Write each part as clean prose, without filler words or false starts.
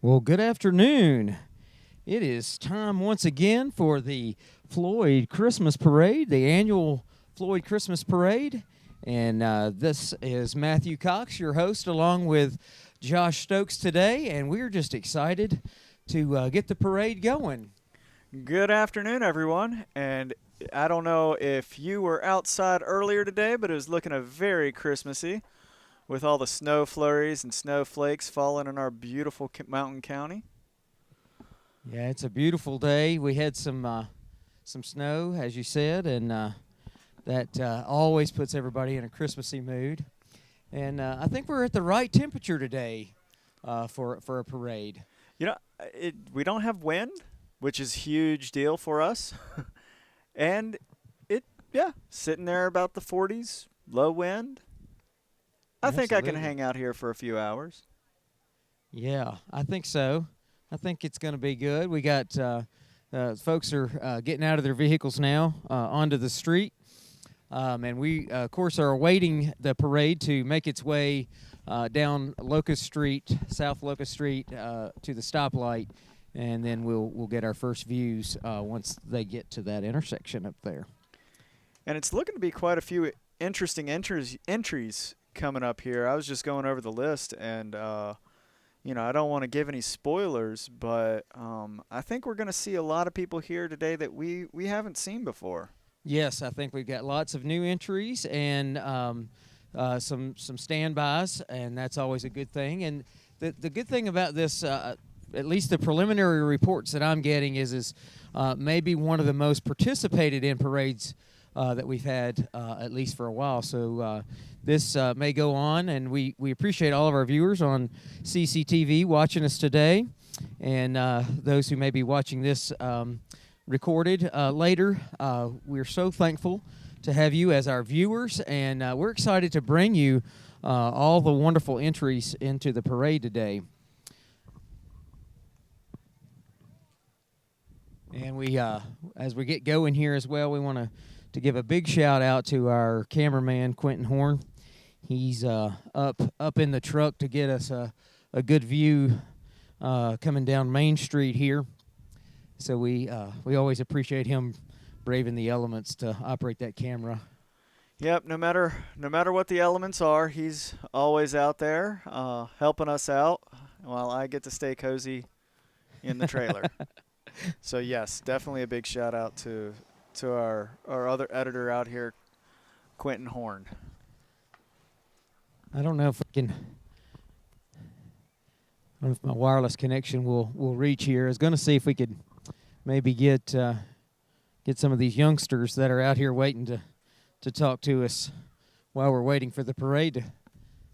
Well, good afternoon. It is time once again for the Floyd Christmas Parade, the annual Floyd Christmas Parade. And this is Matthew Cox, your host, along with Josh Stokes today. And we're just excited to get the parade going. Good afternoon, everyone. And I don't know if you were outside earlier today, but it was looking a very Christmassy with all the snow flurries and snowflakes falling in our beautiful mountain county. Yeah, it's a beautiful day. We had some snow, as you said, and that always puts everybody in a Christmassy mood. And I think we're at the right temperature today for a parade. You know, we don't have wind, which is a huge deal for us. And sitting there about the 40s, low wind. I think I can hang out here for a few hours. Yeah, I think so. I think it's going to be good. We got folks are getting out of their vehicles now onto the street. And we, of course, are awaiting the parade to make its way down Locust Street, South Locust Street, to the stoplight. And then we'll get our first views once they get to that intersection up there. And it's looking to be quite a few interesting entries coming up here. I was just going over the list, and I don't want to give any spoilers, but I think we're going to see a lot of people here today that we haven't seen before. Yes, I think we've got lots of new entries and some standbys, and that's always a good thing. And the good thing about this, at least the preliminary reports that I'm getting, is maybe one of the most participated in parades that we've had at least for a while. So this may go on, and we appreciate all of our viewers on CCTV watching us today, and those who may be watching this recorded later. We're so thankful to have you as our viewers, and we're excited to bring you all the wonderful entries into the parade today. And we, as we get going here as well, we want to give a big shout out to our cameraman, Quentin Horn. He's up in the truck to get us a good view coming down Main Street here. So we always appreciate him braving the elements to operate that camera. Yep, no matter what the elements are, he's always out there helping us out while I get to stay cozy in the trailer. So yes, definitely a big shout out to our other editor out here, Quentin Horn. I don't know if my wireless connection will reach here. I was going to see if we could maybe get some of these youngsters that are out here waiting to talk to us while we're waiting for the parade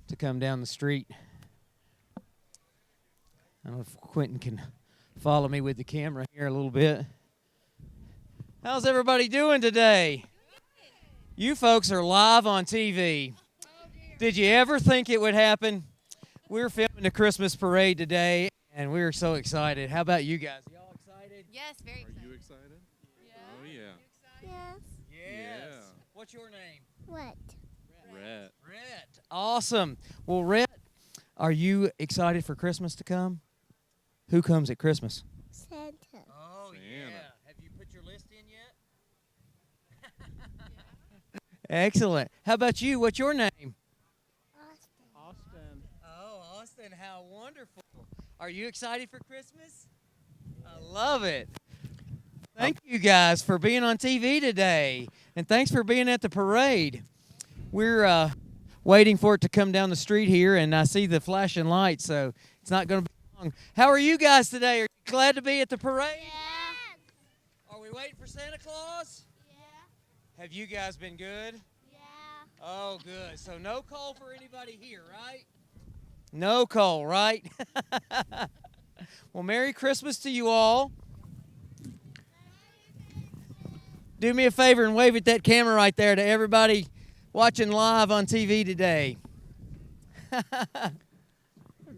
to come down the street. I don't know if Quentin can follow me with the camera here a little bit. How's everybody doing today? You folks are live on TV. Did you ever think it would happen? We're filming the Christmas parade today, and we're so excited. How about you guys? Y'all excited? Yes, very excited. Are you excited? Yeah. Oh, yeah. Yes. Yes. Yeah. What's your name? What? Rhett. Rhett. Awesome. Well, Rhett, are you excited for Christmas to come? Who comes at Christmas? Santa. Oh, Santa. yeah. Have you put your list in yet? Excellent. How about you? What's your name? Austin. Oh, Austin, how wonderful. Are you excited for Christmas? I love it. Thank you guys for being on TV today, and thanks for being at the parade. We're waiting for it to come down the street here, and I see the flashing lights, so it's not going to be long. How are you guys today? Are you glad to be at the parade? Yeah. Are we waiting for Santa Claus? Yeah. Have you guys been good? Yeah. Oh, good. So no call for anybody here, right? No call, right? Well, Merry Christmas to you all. Do me a favor and wave at that camera right there to everybody watching live on TV today.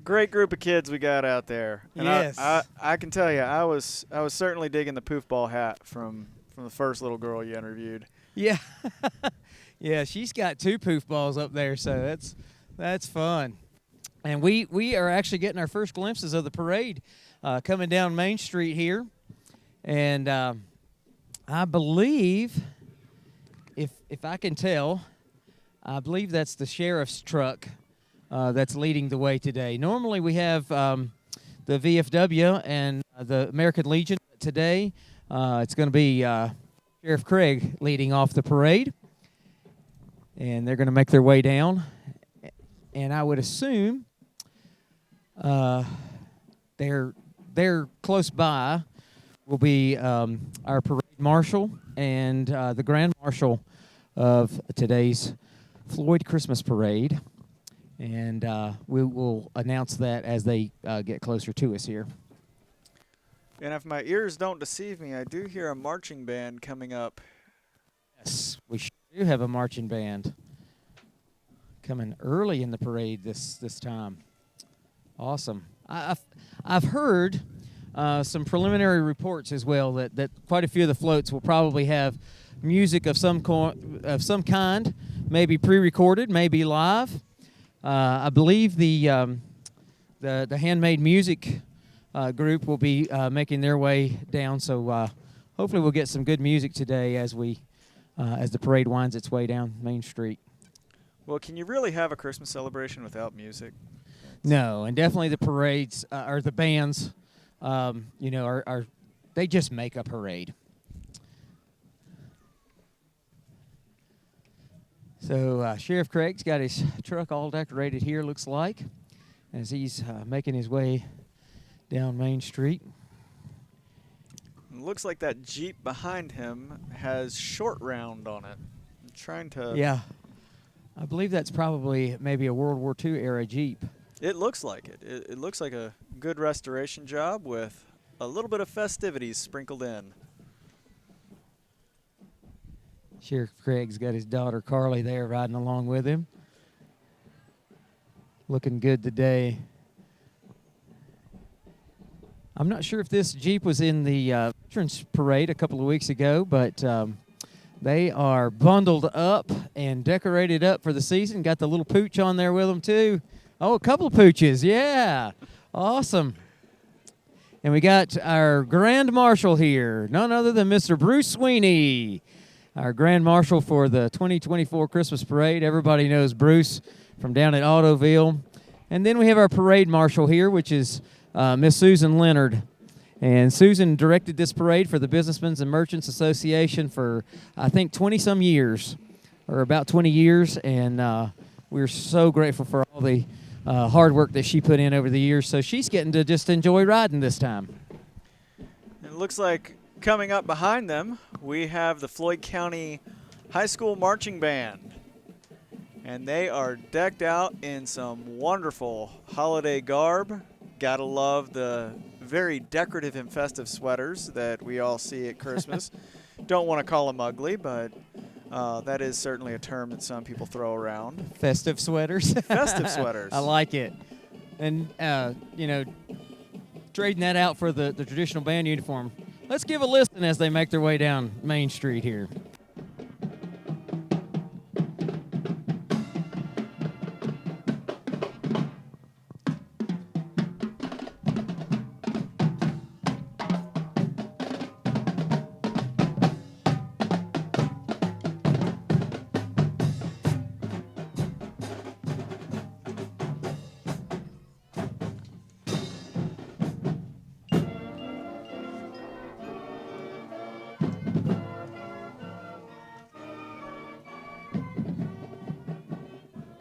Great group of kids we got out there. And Yes. I can tell you, I was certainly digging the poofball hat from the first little girl you interviewed. Yeah. Yeah, she's got 2 poof balls up there, so that's fun. And we are actually getting our first glimpses of the parade coming down Main Street here. And I believe, if I can tell, I believe that's the sheriff's truck that's leading the way today. Normally we have the VFW and the American Legion. Today it's going to be Sheriff Craig leading off the parade. And they're going to make their way down. And I would assume they're close by will be our parade marshal and the grand marshal of today's Floyd Christmas parade. And we will announce that as they get closer to us here. And if my ears don't deceive me, I do hear a marching band coming up. Yes, we sure do have a marching band coming early in the parade this time. Awesome. I've heard some preliminary reports as well that quite a few of the floats will probably have music of some kind, maybe pre-recorded, maybe live. I believe the handmade music group will be making their way down, so hopefully we'll get some good music today as the parade winds its way down Main Street. Well, can you really have a Christmas celebration without music? No, and definitely the parades or the bands, are they just make a parade. So Sheriff Craig's got his truck all decorated here, looks like, as he's making his way down Main Street. It looks like that Jeep behind him has short round on it. I'm trying to... Yeah. I believe that's probably maybe a World War II era Jeep. It looks like it. It looks like a good restoration job with a little bit of festivities sprinkled in. Sheriff Craig's got his daughter Carly there riding along with him. Looking good today. I'm not sure if this Jeep was in the Veterans Parade a couple of weeks ago, but they are bundled up and decorated up for the season. Got the little pooch on there with them, too. Oh, a couple of pooches. Yeah. Awesome. And we got our Grand Marshal here, none other than Mr. Bruce Sweeney, our Grand Marshal for the 2024 Christmas Parade. Everybody knows Bruce from down at Autoville. And then we have our Parade Marshal here, which is Miss Susan Leonard. And Susan directed this parade for the Businessmen's and Merchants Association for, I think, 20-some years, or about 20 years. And we're so grateful for all the hard work that she put in over the years. So she's getting to just enjoy riding this time. It looks like coming up behind them, we have the Floyd County High School Marching Band. And they are decked out in some wonderful holiday garb. Gotta love the very decorative and festive sweaters that we all see at Christmas. Don't want to call them ugly, but that is certainly a term that some people throw around. Festive sweaters. Festive sweaters. I like it. And, trading that out for the traditional band uniform. Let's give a listen as they make their way down Main Street here.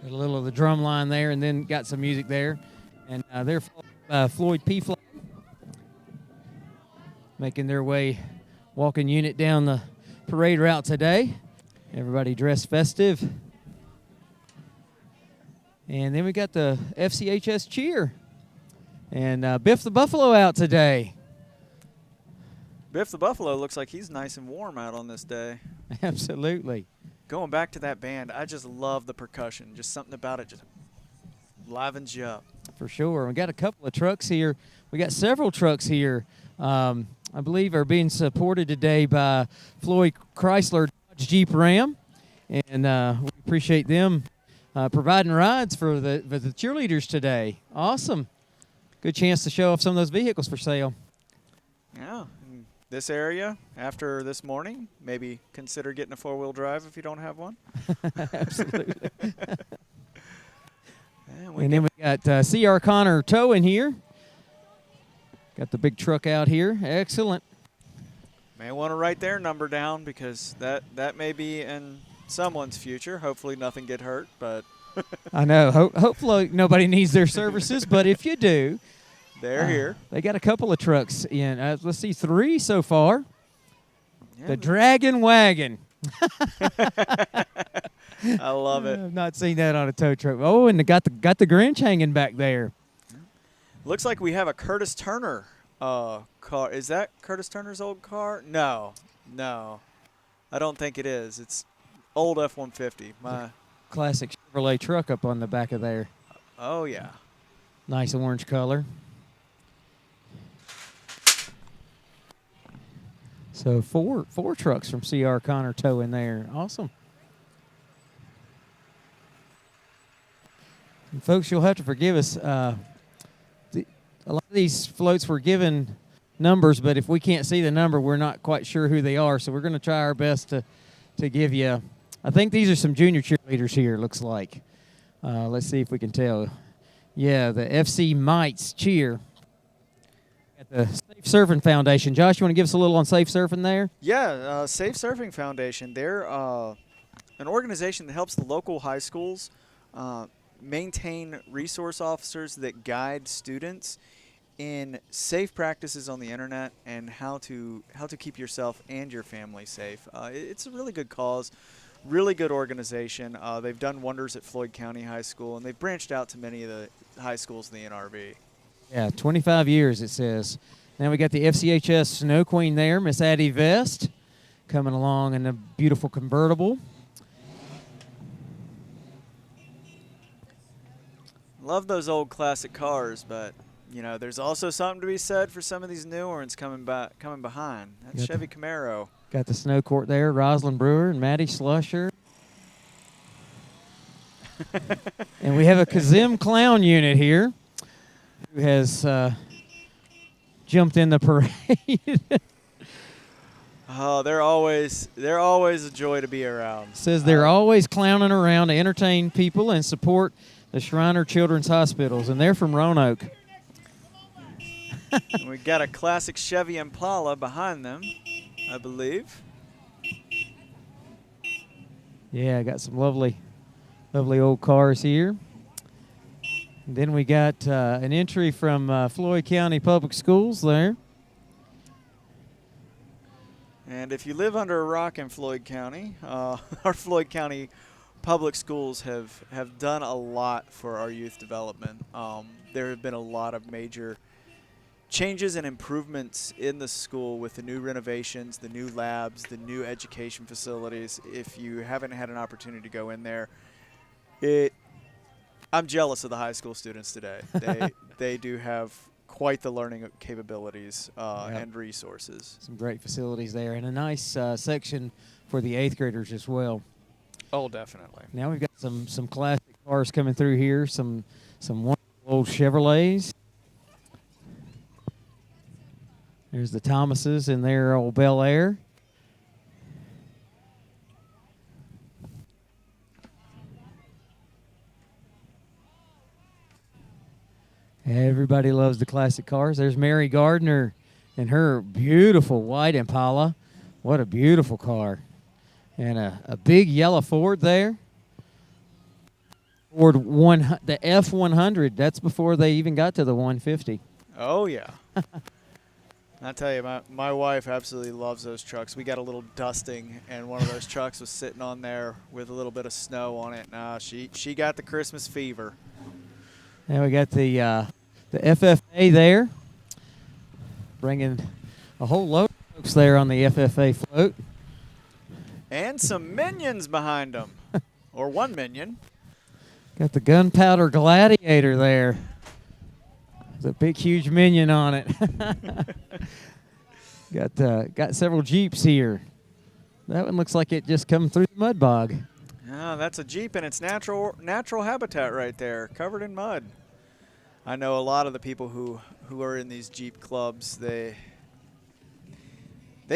Got a little of the drum line there, and then got some music there. And they're Floyd P. Flag, making their way, walking unit down the parade route today. Everybody dressed festive. And then we got the FCHS cheer. And Biff the Buffalo out today. Biff the Buffalo looks like he's nice and warm out on this day. Absolutely. Going back to that band, I just love the percussion. Just something about it just livens you up. For sure. We got a couple of trucks here. We got several trucks here, I believe, are being supported today by Floyd Chrysler Dodge Jeep Ram. And we appreciate them providing rides for the cheerleaders today. Awesome. Good chance to show off some of those vehicles for sale. Yeah. In this area, after this morning, maybe consider getting a four-wheel drive if you don't have one. Absolutely. And then we got C.R. Connor towing here. Got the big truck out here. Excellent. may want to write their number down because that may be in someone's future. Hopefully nothing get hurt, but I know. Hopefully nobody needs their services, but if you do, they're here. They got a couple of trucks in. Let's see, 3 so far. Yeah, The Dragon Wagon. I love it. I've not seen that on a tow truck. Oh, and they got the Grinch hanging back there. Looks like we have a Curtis Turner car. Is that Curtis Turner's old car? No. I don't think it is. It's old F-150. Classic Chevrolet truck up on the back of there. Oh, yeah. Nice orange color. So four trucks from C.R. Connor towing there. Awesome. And folks, you'll have to forgive us. A lot of these floats were given numbers, but if we can't see the number, we're not quite sure who they are. So we're going to try our best to give you. I think these are some junior cheerleaders here, looks like. Let's see if we can tell. Yeah, the FC Mites cheer at the Safe Surfing Foundation. Josh, you want to give us a little on Safe Surfing there? Yeah, Safe Surfing Foundation. They're an organization that helps the local high schools maintain resource officers that guide students in safe practices on the internet and how to keep yourself and your family safe. It's a really good cause, really good organization. They've done wonders at Floyd County High School, and they've branched out to many of the high schools in the NRV. Yeah, 25 years it says. Now we got the FCHS Snow Queen there, Miss Addie Vest, coming along in a beautiful convertible. Love those old classic cars, but you know, there's also something to be said for some of these new ones coming behind. That Chevy Camaro. Got the snow court there, Rosalind Brewer and Maddie Slusher. And we have a Kazim Clown unit here who has jumped in the parade. Oh, they're always a joy to be around. Says they're always clowning around to entertain people and support the Shriner Children's Hospitals, and they're from Roanoke. We got a classic Chevy Impala behind them, I believe. Yeah, got some lovely old cars here. And then we got an entry from Floyd County Public Schools there. And if you live under a rock in Floyd County, our Floyd County Public Schools have done a lot for our youth development. There have been a lot of major changes and improvements in the school with the new renovations, the new labs, the new education facilities. If you haven't had an opportunity to go in there, I'm jealous of the high school students today. They do have quite the learning capabilities and resources. Some great facilities there, and a nice section for the 8th graders as well. Oh, definitely. Now we've got some classic cars coming through here, some wonderful old Chevrolets. There's the Thomases in their old Bel Air. Everybody loves the classic cars. There's Mary Gardner and her beautiful white Impala. What a beautiful car. And a big yellow Ford there. The F-100. That's before they even got to the 150. Oh, yeah. I tell you, my wife absolutely loves those trucks. We got a little dusting, and one of those trucks was sitting on there with a little bit of snow on it. She got the Christmas fever. Now we got the FFA there, bringing a whole load of folks there on the FFA float. And some minions behind them, or one minion. Got the Gunpowder Gladiator there. There's a big, huge minion on it. Got several Jeeps here. That one looks like it just come through the mud bog. Yeah, that's a Jeep in its natural habitat right there, covered in mud. I know a lot of the people who are in these Jeep clubs, they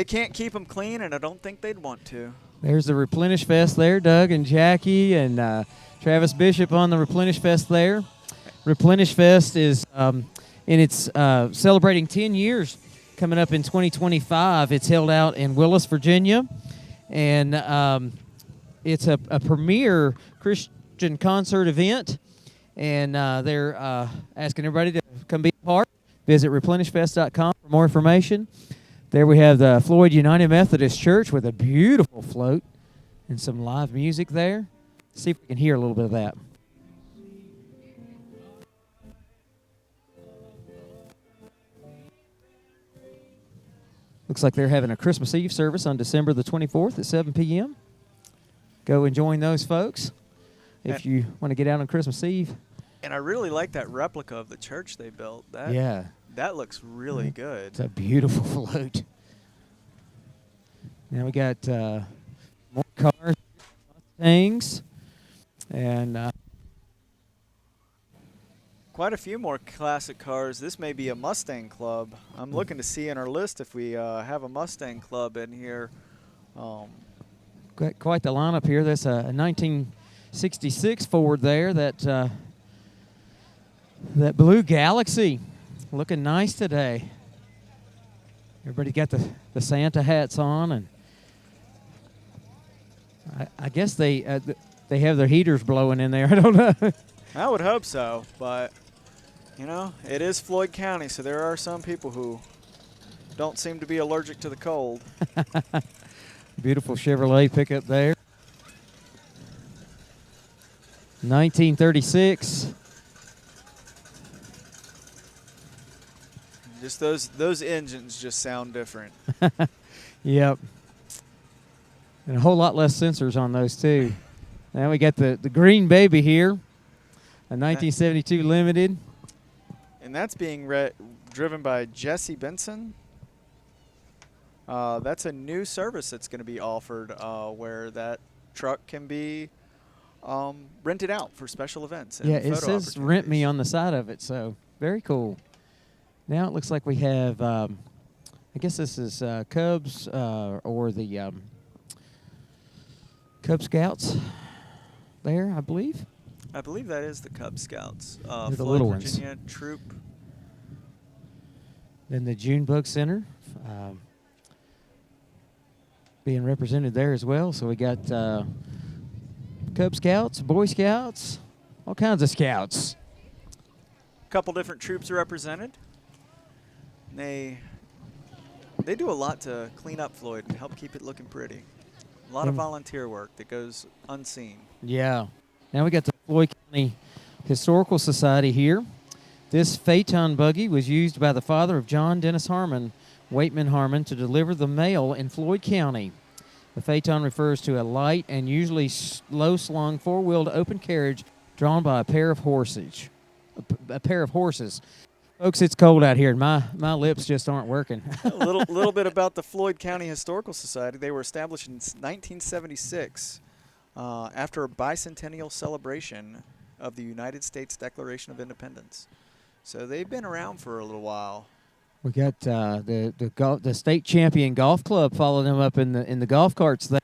can't keep them clean, and I don't think they'd want to. There's the Replenish Fest there, Doug and Jackie and Travis Bishop on the Replenish Fest there. Replenish Fest is celebrating 10 years coming up in 2025. It's held out in Willis, Virginia, and it's a premier Christian concert event, and they're asking everybody to come be a part. Visit replenishfest.com for more information. There we have the Floyd United Methodist Church with a beautiful float and some live music there. See if we can hear a little bit of that. Looks like they're having a Christmas Eve service on December the 24th at 7 p.m. Go and join those folks if you want to get out on Christmas Eve. And I really like that replica of the church they built. That looks really good. It's a beautiful float. Now we got more cars, Mustangs, and quite a few more classic cars. This may be a Mustang club. I'm looking to see in our list if we have a Mustang club in here. Quite the lineup here. That's a 1966 Ford there. That blue Galaxy, looking nice today. Everybody got the Santa hats on, and I guess they have their heaters blowing in there. I don't know. I would hope so, but you know, it is Floyd County, so there are some people who don't seem to be allergic to the cold. Beautiful Chevrolet pickup there. 1936. Just those engines just sound different. Yep. And a whole lot less sensors on those too. Now we got the green baby here, a 1972 Limited. And that's being driven by Jesse Benson. That's a new service that's going to be offered where that truck can be rented out for special events. And It says rent me on the side of it, so very cool. Now it looks like we have, I guess this is Cubs or the Cub Scouts there, I believe. I believe that is the Cub Scouts. They're the Floyd, little ones. Virginia troop. Then the Junebug Center being represented there as well. So we got Cub Scouts, Boy Scouts, all kinds of scouts. A couple different troops are represented. They do a lot to clean up Floyd and help keep it looking pretty. A lot of volunteer work that goes unseen. Yeah. Now we got the Floyd County Historical Society here. This Phaeton buggy was used by the father of John Dennis Harmon, Waitman Harmon, to deliver the mail in Floyd County. The Phaeton refers to a light and usually low-slung four-wheeled open carriage drawn by a pair of horses. Folks, it's cold out here, and my lips just aren't working. A little bit about the Floyd County Historical Society. They were established in 1976 after a bicentennial celebration of the United States Declaration of Independence. So they've been around for a little while. We got the state champion golf club following them up in the golf carts there.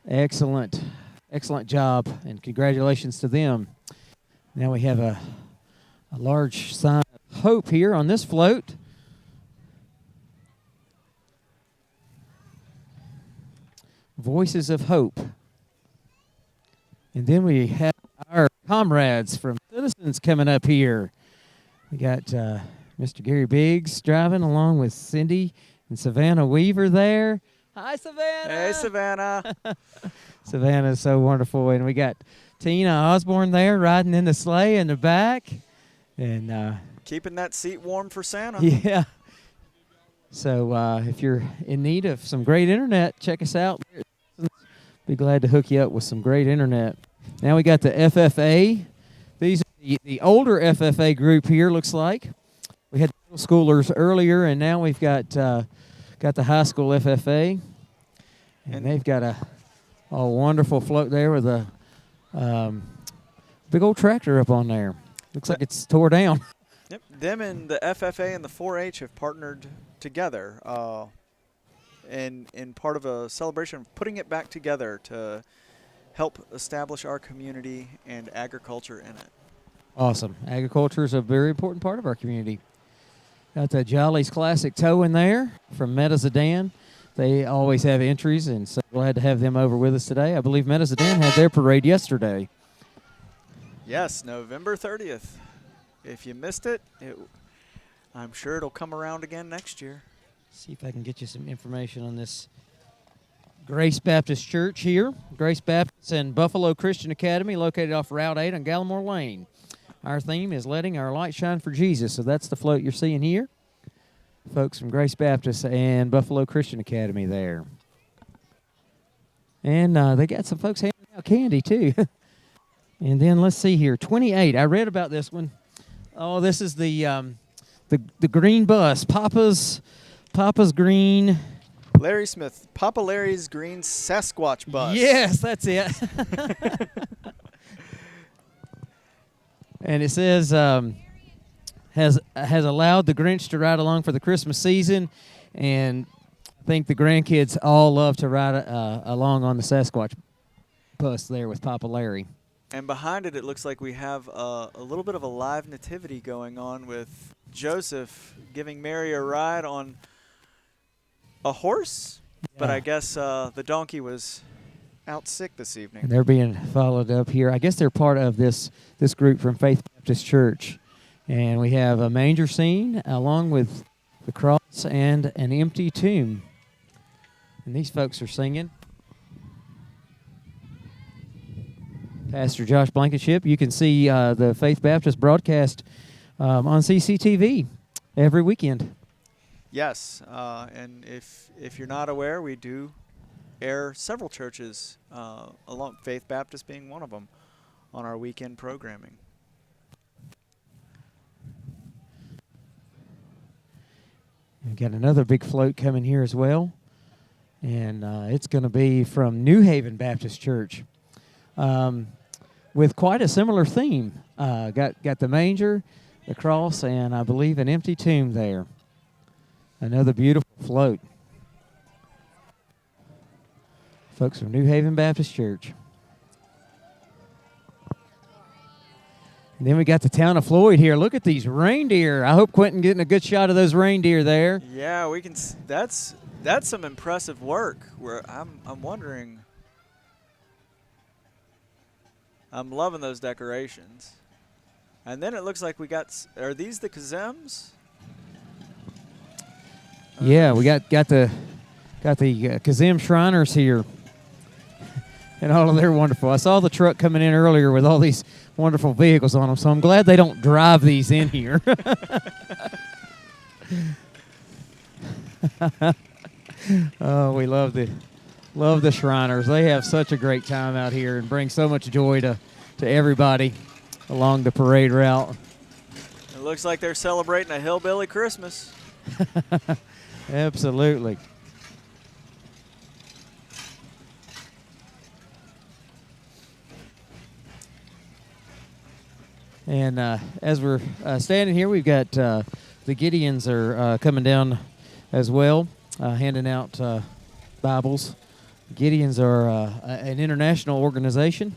Excellent job, and congratulations to them. Now we have a large sign of hope here on this float. Voices of Hope. And then we have our comrades from Citizens coming up here. We got Mr. Gary Biggs driving along with Cindy and Savannah Weaver there. Hi, Savannah. Hey, Savannah. Savannah's so wonderful. And we got Tina Osborne there riding in the sleigh in the back. And keeping that seat warm for Santa. Yeah. So if you're in need of some great internet, check us out. Be glad to hook you up with some great internet. Now we got the FFA. These are the older FFA group here, looks like. We had middle schoolers earlier, and now we've got the high school FFA. And they've got a a wonderful float there with a big old tractor up on there. Looks like it's tore down. Yep. Them and the FFA and the 4-H have partnered together in part of a celebration of putting it back together to help establish our community and agriculture in it. Awesome. Agriculture is a very important part of our community. Got the Jolly's Classic Tow in there from Meta Sedan. They always have entries, and so glad to have them over with us today. I believe Meta Sedan had their parade yesterday. Yes, November 30th. If you missed it, I'm sure it'll come around again next year. See if I can get you some information on this Grace Baptist Church here. Grace Baptist and Buffalo Christian Academy, located off Route 8 on Gallimore Lane. Our theme is letting our light shine for Jesus, so that's the float you're seeing here. Folks from Grace Baptist and Buffalo Christian Academy there. And they got some folks handing out candy, too. And then let's see here, 28. I read about this one. Oh, this is the green bus, Papa's green. Larry Smith, Papa Larry's green Sasquatch bus. Yes, that's it. And it says, has allowed the Grinch to ride along for the Christmas season, and I think the grandkids all love to ride along on the Sasquatch bus there with Papa Larry. And behind it, it looks like we have a little bit of a live nativity going on with Joseph giving Mary a ride on a horse, but I guess the donkey was out sick this evening. And they're being followed up here. I guess they're part of this group from Faith Baptist Church. And we have a manger scene along with the cross and an empty tomb. And these folks are singing. Pastor Josh Blankenship, you can see the Faith Baptist broadcast on CCTV every weekend. Yes, and if you're not aware, we do air several churches, along Faith Baptist being one of them, on our weekend programming. We've got another big float coming here as well, and it's going to be from New Haven Baptist Church, with quite a similar theme. Got the manger, the cross, and I believe an empty tomb there. Another beautiful float. Folks from New Haven Baptist Church. And then we got the town of Floyd here. Look at these reindeer. I hope Quentin getting a good shot of those reindeer there. Yeah, we can. That's some impressive work. Where I'm wondering. I'm loving those decorations. And then it looks like we got. Are these the Kazems? Yeah, we got the Kazim Shriners here. And all of they're wonderful. I saw the truck coming in earlier with all these wonderful vehicles on them, so I'm glad they don't drive these in here. Oh, we love the Shriners. They have such a great time out here and bring so much joy to everybody along the parade route. It looks like they're celebrating a hillbilly Christmas. Absolutely. And as we're standing here, we've got the Gideons are coming down as well, handing out Bibles. Gideons are an international organization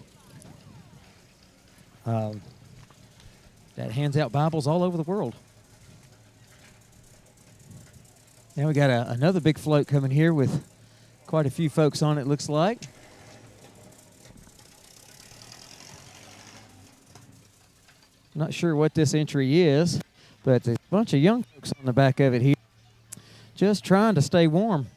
that hands out Bibles all over the world. Now we got another big float coming here with quite a few folks on it, looks like. Not sure what this entry is, but there's a bunch of young folks on the back of it here, just trying to stay warm.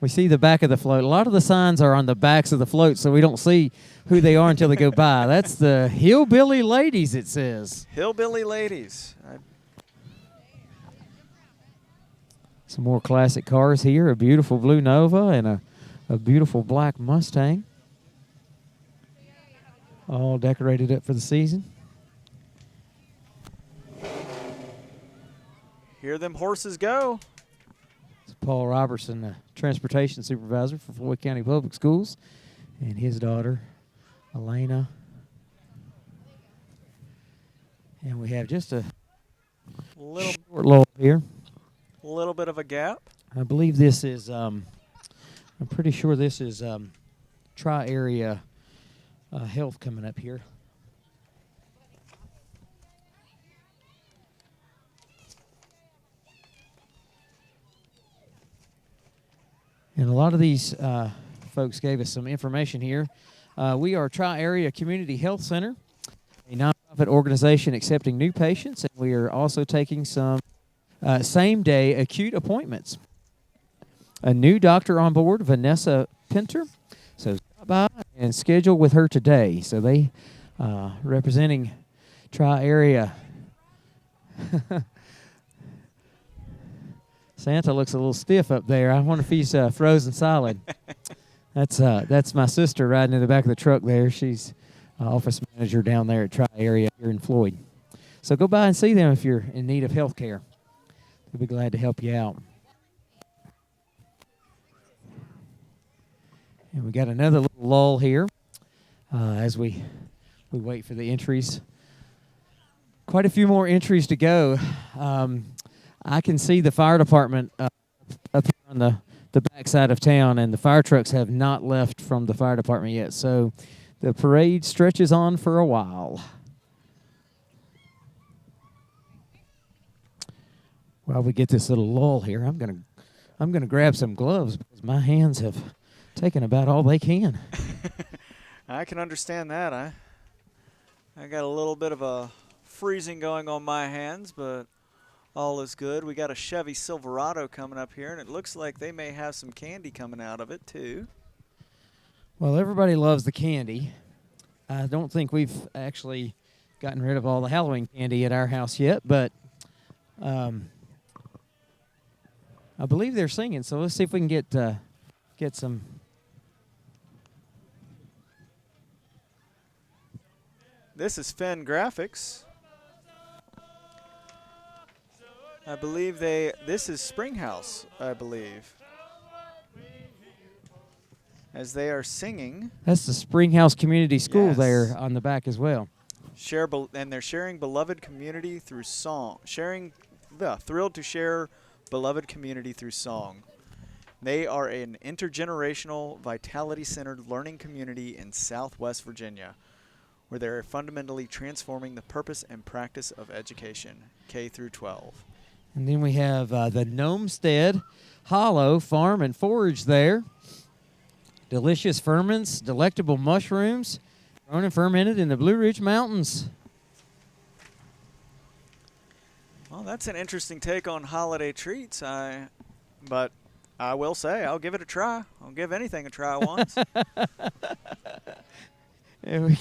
We see the back of the float. A lot of the signs are on the backs of the float, so we don't see who they are until they go by. That's the Hillbilly Ladies, it says. Hillbilly Ladies. Some more classic cars here, a beautiful blue Nova and a beautiful black Mustang. All decorated up for the season. Hear them horses go. Paul Robertson, the transportation supervisor for Floyd County Public Schools, and his daughter, Elena. And we have just a Little short lull here. little bit of a gap. I believe this is, I'm pretty sure this is tri-area health coming up here. And a lot of these folks gave us some information here. We are Tri-Area Community Health Center, a nonprofit organization accepting new patients, and we are also taking some same-day acute appointments. A new doctor on board, Vanessa Pinter, so stop by and schedule with her today. So they representing Tri-Area. Santa looks a little stiff up there. I wonder if he's frozen solid. That's my sister riding in the back of the truck there. She's office manager down there at Tri-Area here in Floyd. So go by and see them if you're in need of health care. They'll be glad to help you out. And we got another little lull here as we wait for the entries. Quite a few more entries to go. I can see the fire department up here on the back side of town, and the fire trucks have not left from the fire department yet. So the parade stretches on for a while. While we get this little lull here, I'm gonna grab some gloves because my hands have taken about all they can. I can understand that. I got a little bit of a freezing going on my hands, but all is good. We got a Chevy Silverado coming up here, and it looks like they may have some candy coming out of it too. Well, everybody loves the candy. I don't think we've actually gotten rid of all the Halloween candy at our house yet, but I believe they're singing, so let's see if we can get some. This is Fenn Graphics. I believe this is Springhouse, I believe. As they are singing. That's the Springhouse Community School Yes. there on the back as well. And they're sharing beloved community through song. Thrilled to share beloved community through song. They are an intergenerational, vitality-centered learning community in Southwest Virginia, where they're fundamentally transforming the purpose and practice of education, K through 12. And then we have the Gnomestead Hollow Farm and Forage there. Delicious ferments, delectable mushrooms, grown and fermented in the Blue Ridge Mountains. Well, that's an interesting take on holiday treats. But I will say I'll give it a try. I'll give anything a try once. And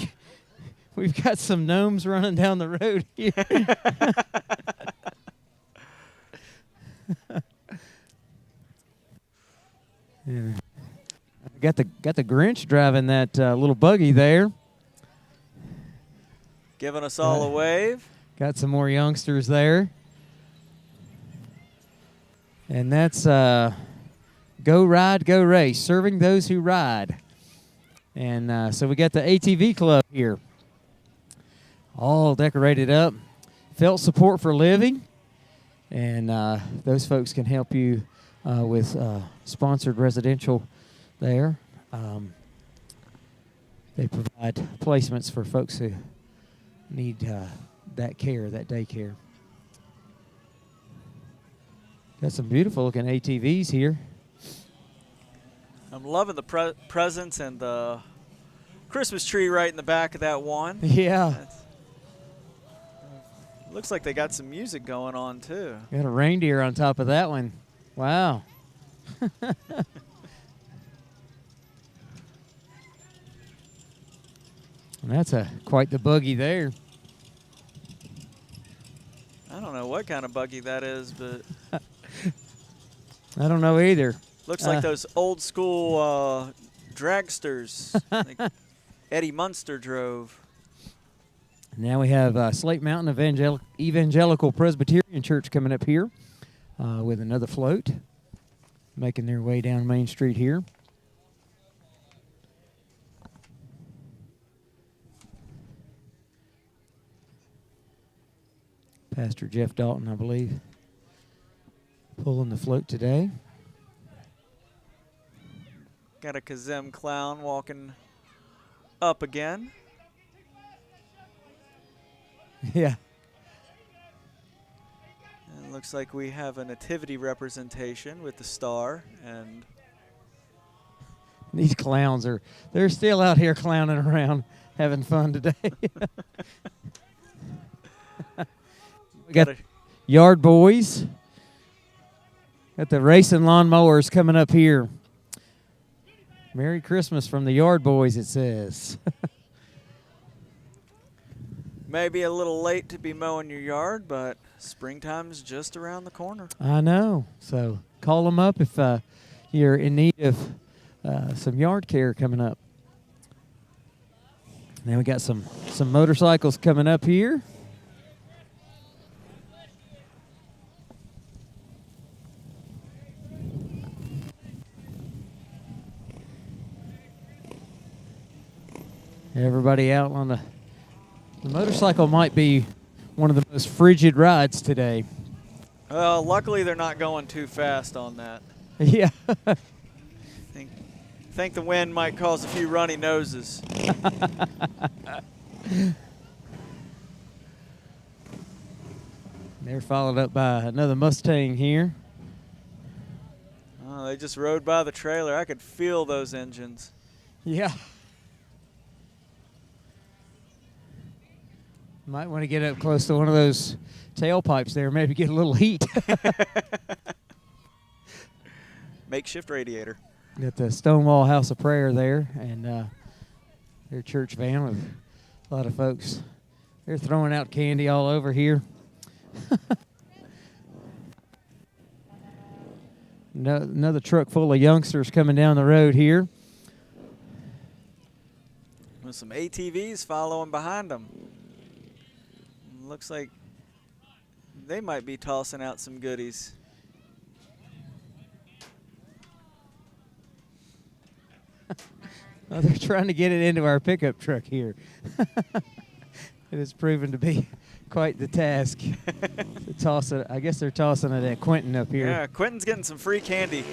we've got some gnomes running down the road here. Yeah. Got the Grinch driving that little buggy there. Giving us all a wave. Got some more youngsters there. And that's Go Ride, Go Race, serving those who ride. And so we got the ATV club here. All decorated up. Felt support for living. And those folks can help you with sponsored residential there. They provide placements for folks who need that care, that daycare. Got some beautiful looking ATVs here. I'm loving the presents and the Christmas tree right in the back of that one. Yeah. Looks like they got some music going on too. Got a reindeer on top of that one. Wow. And that's quite the buggy there. I don't know what kind of buggy that is, but I don't know either. looks like those old school dragsters like Eddie Munster drove. Now we have Slate Mountain Evangelical Presbyterian Church coming up here with another float. making their way down Main Street here. Pastor Jeff Dalton, I believe, pulling the float today. Got a Kazem clown walking up again. Yeah. And it looks like we have a nativity representation with the star. And These clowns they're still out here clowning around, having fun today. We got yard boys. Got the racing lawnmowers coming up here. Merry Christmas from the yard boys, it says. maybe a little late to be mowing your yard, but springtime's just around the corner. I know. So call them up if you're in need of some yard care coming up. Now we got some motorcycles coming up here. Everybody out on the motorcycle might be one of the most frigid rides today. Well, luckily they're not going too fast on that. Yeah. Think the wind might cause a few runny noses. They're followed up by another Mustang here. Oh, they just rode by the trailer. I could feel those engines. Yeah. Might want to get up close to one of those tailpipes there, maybe get a little heat. Makeshift radiator. Got the Stonewall House of Prayer there, and their church van with a lot of folks. They're throwing out candy all over here. Another truck full of youngsters coming down the road here. With some ATVs following behind them. Looks like they might be tossing out some goodies. Well, they're trying to get it into our pickup truck here. It has proven to be quite the task. To toss it, I guess they're tossing it at Quentin up here. Yeah, Quentin's getting some free candy.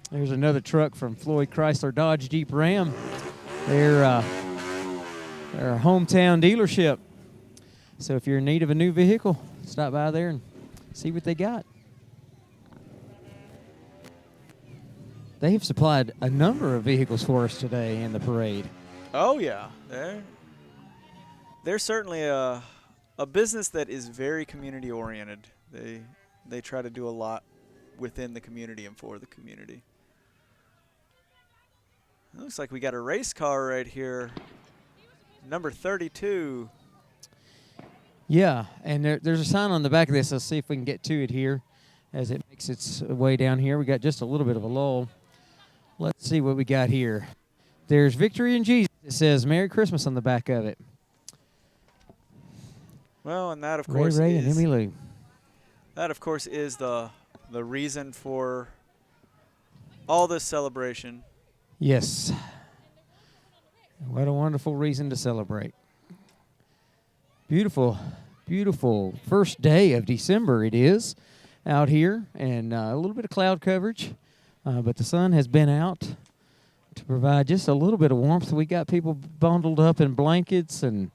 There's another truck from Floyd Chrysler Dodge Jeep Ram. They're our hometown dealership. So if you're in need of a new vehicle, stop by there and see what they got. They have supplied a number of vehicles for us today in the parade. Oh yeah, they're certainly a business that is very community oriented. They try to do a lot within the community and for the community. It looks like we got a race car right here, number 32. Yeah, and there's a sign on the back of this. Let's see if we can get to it here as it makes its way down here. We got just a little bit of a lull. Let's see what we got here. There's Victory in Jesus. It says Merry Christmas on the back of it. Well, and that of course Ray and Emmy Lou. That of course is the reason for all this celebration. Yes. What a wonderful reason to celebrate. Beautiful, beautiful first day of December it is out here, and a little bit of cloud coverage, but the sun has been out to provide just a little bit of warmth. We got people bundled up in blankets and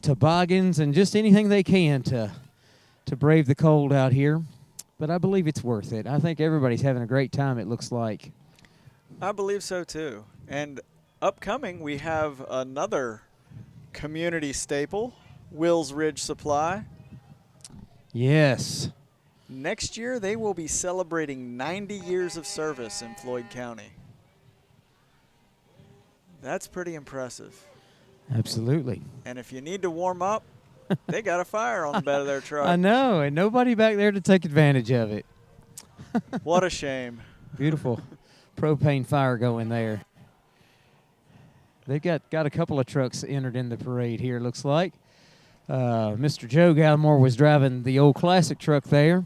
toboggans and just anything they can to brave the cold out here, but I believe it's worth it. I think everybody's having a great time, it looks like. I believe so too. And upcoming we have another community staple, Will's Ridge Supply. Yes. Next year they will be celebrating 90 years of service in Floyd County. That's pretty impressive. Absolutely. And if you need to warm up, they got a fire on the bed of their truck. I know, and nobody back there to take advantage of it. What a shame. Beautiful propane fire going there. They've got a couple of trucks entered in the parade here, looks like. Mr. Joe Gallimore was driving the old classic truck there,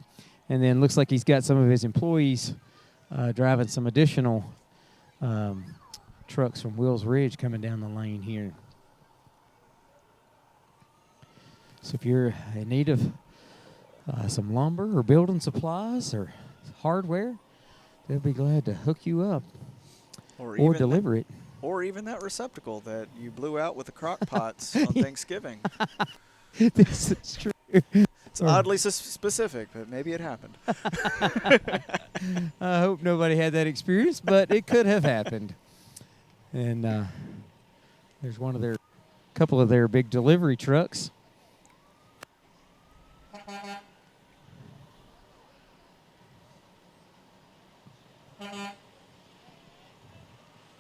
And then looks like he's got some of his employees driving some additional trucks from Wills Ridge coming down the lane here. So if you're in need of some lumber or building supplies or hardware, they'll be glad to hook you up or even deliver it. Or even that receptacle that you blew out with the crock pots on Thanksgiving. This is true. It's oddly specific, but maybe it happened. I hope nobody had that experience, but it could have happened. And there's couple of their big delivery trucks.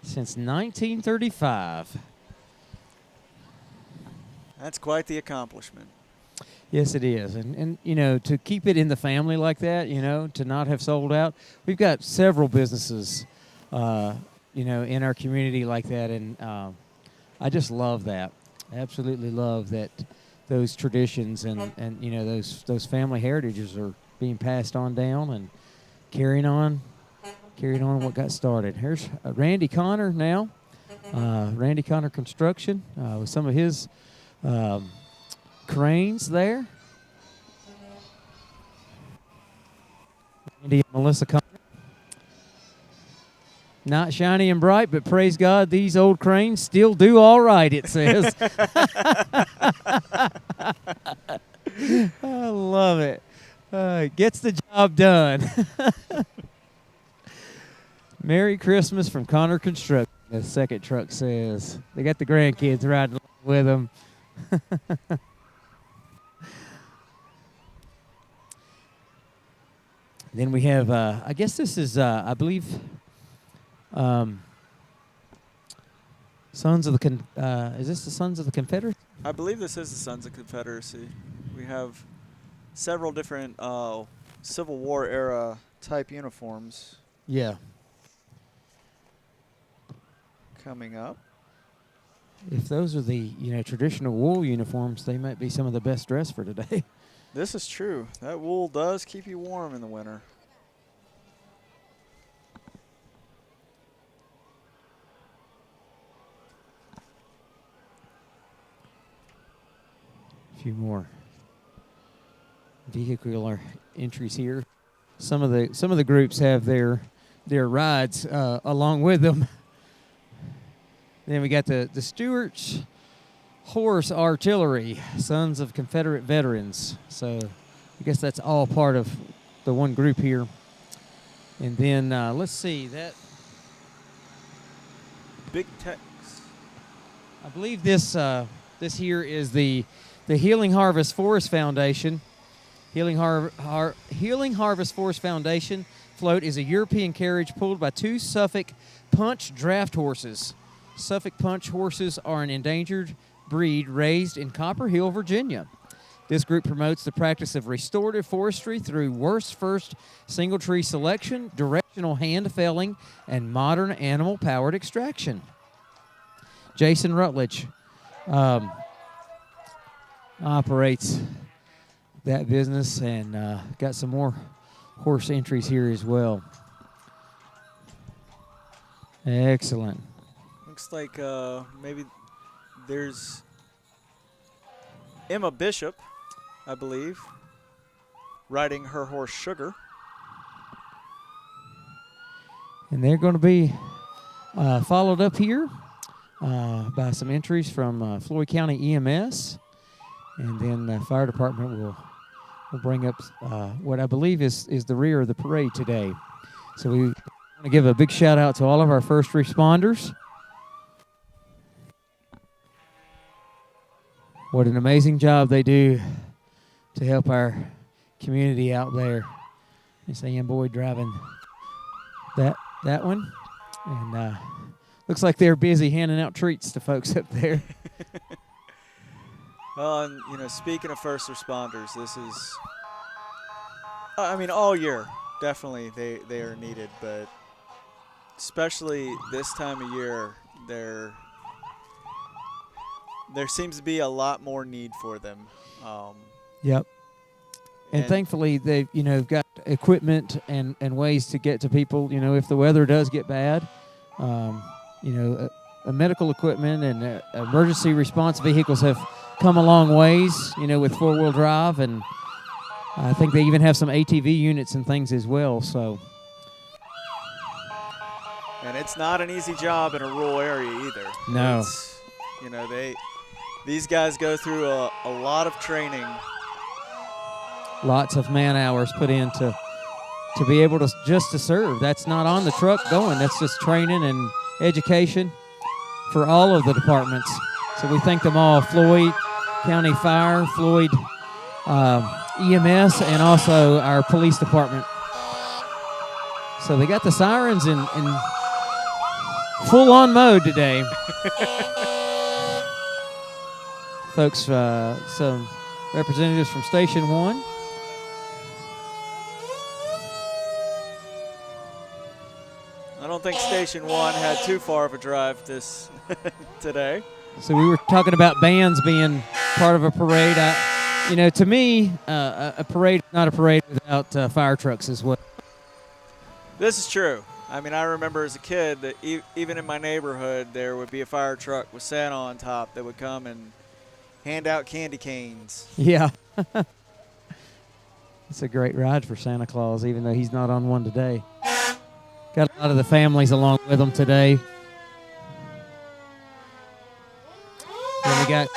Since 1935. That's quite the accomplishment. Yes, it is. And you know, to keep it in the family like that, you know, to not have sold out. We've got several businesses, you know, in our community like that. And I just love that. I absolutely love that those traditions and you know, those family heritages are being passed on down and carrying on what got started. Here's Randy Connor now. Randy Connor Construction with some of his cranes there. Randy and Melissa Connor. Not shiny and bright, but praise God, these old cranes still do all right, it says. I love it. It gets the job done. Merry Christmas from Connor Construction, the second truck says. They got the grandkids riding with them. Then we have, I guess this is, I believe, Sons of the, is this the Sons of the Confederacy? I believe this is the Sons of Confederacy. We have several different Civil War era type uniforms Yeah. coming up. If those are the, you know, traditional wool uniforms, they might be some of the best dressed for today. This is true. That wool does keep you warm in the winter. A few more vehicular entries here. Some of the groups have their rides along with them. Then we got the Stewart's Horse Artillery, Sons of Confederate Veterans. So I guess that's all part of the one group here. And then let's see that. Big Tex. I believe this here is the Healing Harvest Forest Foundation. Healing Harvest Forest Foundation float is a European carriage pulled by two Suffolk Punch draft horses. Suffolk Punch horses are an endangered breed raised in Copper Hill, Virginia. This group promotes the practice of restorative forestry through worst first single tree selection, directional hand felling, and modern animal-powered extraction. Jason Rutledge operates that business and got some more horse entries here as well. Excellent. Looks like maybe there's Emma Bishop, I believe, riding her horse Sugar. And they're going to be followed up here by some entries from Floyd County EMS. And then the fire department will bring up what I believe is the rear of the parade today. So we want to give a big shout out to all of our first responders. What an amazing job they do to help our community out there. Miss Ann Boyd driving that one. And looks like they're busy handing out treats to folks up there. Well, and, you know, speaking of first responders, this is, I mean, all year, definitely they are needed, but especially this time of year, there seems to be a lot more need for them. Yep. And thankfully, they've got equipment and ways to get to people. If the weather does get bad, medical equipment and emergency response vehicles have come a long ways, with four-wheel drive, and I think they even have some ATV units and things as well. So, and it's not an easy job in a rural area either. No. These guys go through a lot of training. Lots of man hours put in to be able to serve. That's not on the truck going. That's just training and education for all of the departments. So we thank them all: Floyd County Fire, Floyd EMS, and also our police department. So they got the sirens in full-on mode today. Folks, some representatives from Station 1. I don't think Station 1 had too far of a drive this today. So we were talking about bands being part of a parade. To me, a parade is not a parade without fire trucks as well. This is true. I mean, I remember as a kid that even in my neighborhood, there would be a fire truck with Santa on top that would come and hand out candy canes. Yeah. It's a great ride for Santa Claus, even though he's not on one today. Got a lot of the families along with him today. Then we got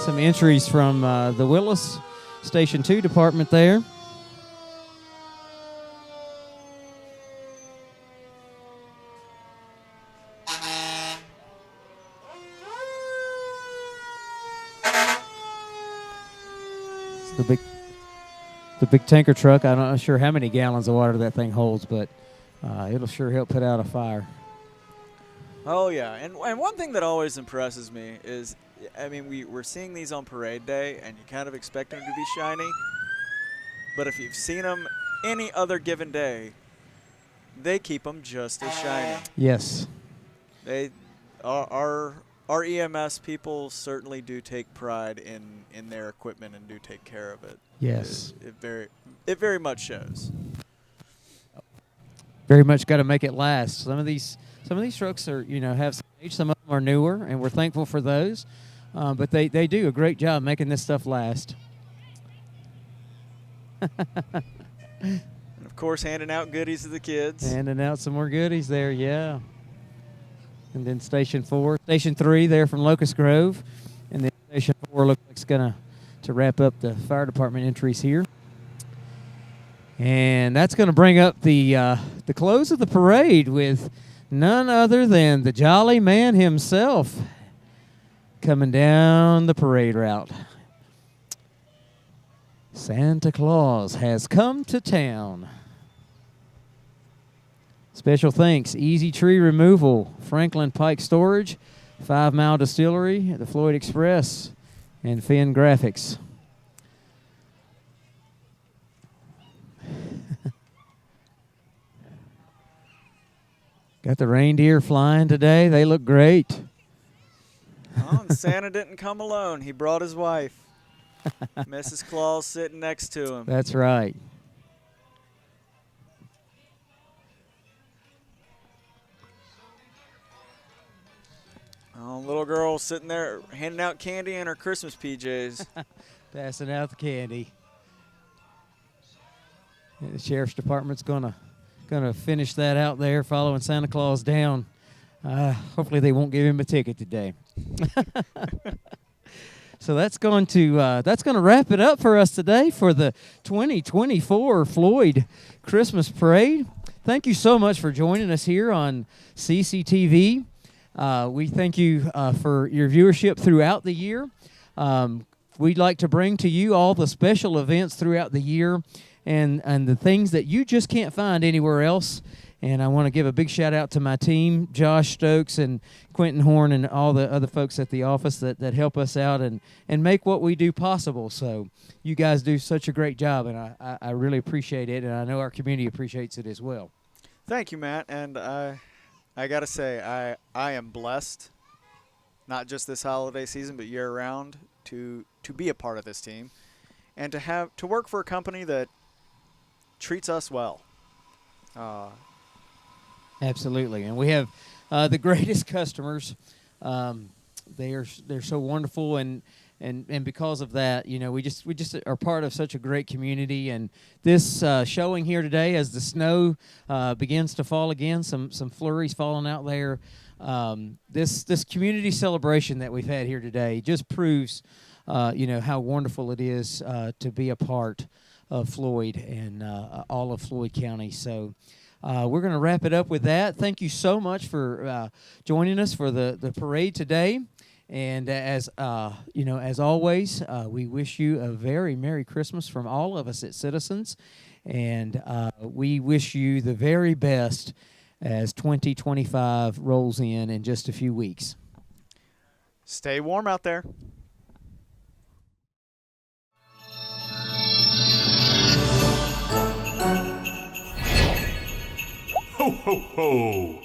some entries from the Willis Station 2 department there. It's the big tanker truck. I'm not sure how many gallons of water that thing holds, but it'll sure help put out a fire. Oh, yeah. And one thing that always impresses me is, I mean, we're seeing these on parade day, and you kind of expect them to be shiny. But if you've seen them any other given day, they keep them just as shiny. Yes. Our EMS people certainly do take pride in their equipment and do take care of it. Yes. It very much shows. Very much got to make it last. Some of these trucks are, have some age. Some of them are newer, and we're thankful for those. But they do a great job making this stuff last. And of course, handing out goodies to the kids. Handing out some more goodies there, yeah. And then Station 3 there from Locust Grove, and then Station 4 looks like it's gonna to wrap up the fire department entries here. And that's going to bring up the close of the parade with none other than the Jolly Man himself coming down the parade route. Santa Claus has come to town. Special thanks, Easy Tree Removal, Franklin Pike Storage, 5 Mile Distillery, the Floyd Express, and Finn Graphics. Got the reindeer flying today. They look great. Oh, and Santa didn't come alone. He brought his wife. Mrs. Claus sitting next to him. That's right. Oh, little girl sitting there handing out candy in her Christmas PJs. Passing out the candy. And the sheriff's department's gonna finish that out there, following Santa Claus down. Hopefully they won't give him a ticket today. So that's going to wrap it up for us today for the 2024 Floyd Christmas Parade. Thank you so much for joining us here on CCTV. We thank you for your viewership throughout the year. We'd like to bring to you all the special events throughout the year and the things that you just can't find anywhere else. And I want to give a big shout out to my team, Josh Stokes and Quentin Horn and all the other folks at the office that help us out and make what we do possible. So you guys do such a great job, and I really appreciate it, and I know our community appreciates it as well. Thank you, Matt. And I got to say, I am blessed, not just this holiday season, but year-round, to be a part of this team and to work for a company that treats us well. Absolutely, and we have the greatest customers. They're so wonderful, and because of that, we just are part of such a great community. And this showing here today, as the snow begins to fall again, some flurries falling out there. This community celebration that we've had here today just proves, how wonderful it is to be a part of Floyd and all of Floyd County. So. We're going to wrap it up with that. Thank you so much for joining us for the parade today. And as always, we wish you a very Merry Christmas from all of us at Citizens. And we wish you the very best as 2025 rolls in just a few weeks. Stay warm out there. Ho, ho, ho!